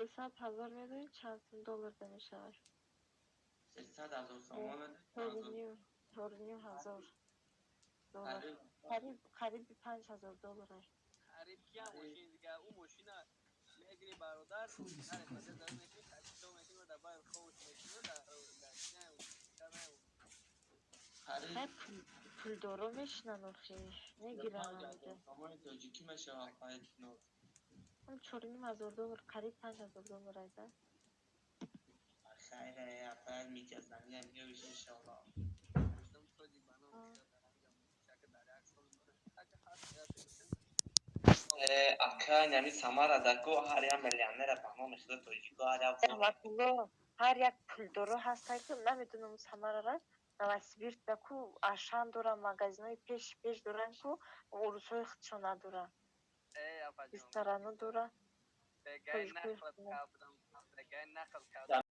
300,000 میدونی چند دلار میشه؟ 300,000 سوم میده؟ 4,500 دلار. قریب 5,000 دلار. قریب کیا ماشین دیگه اون ماشین میگیری برادر در اخراج داره میکنی تکسیشو میکنی و دبای خوش میکنی در پول دارو میشنن آخی میگیرن همونجا. سامان تاجیکی میشه آقای نور. اون 4,500 دلار قریب 5,000 دلار ایده. خیره اپل میکردن یه بیاویش انشالله. گفتم تاجی بنا میشه در انجام چک در یک سال اگه هست یا اکا نمی سمارا دکو هر یا میلیونر بنا میشه تاجیک آیا الله هر یک پول دارو هست که نمیدونم سماره را نوسیبیر دکو اشان دارن مغازنای پیش دارن که اروسای خودشون ندارن ای افا جان استرانو دارن بگای نقل کردم بگای نقل کردم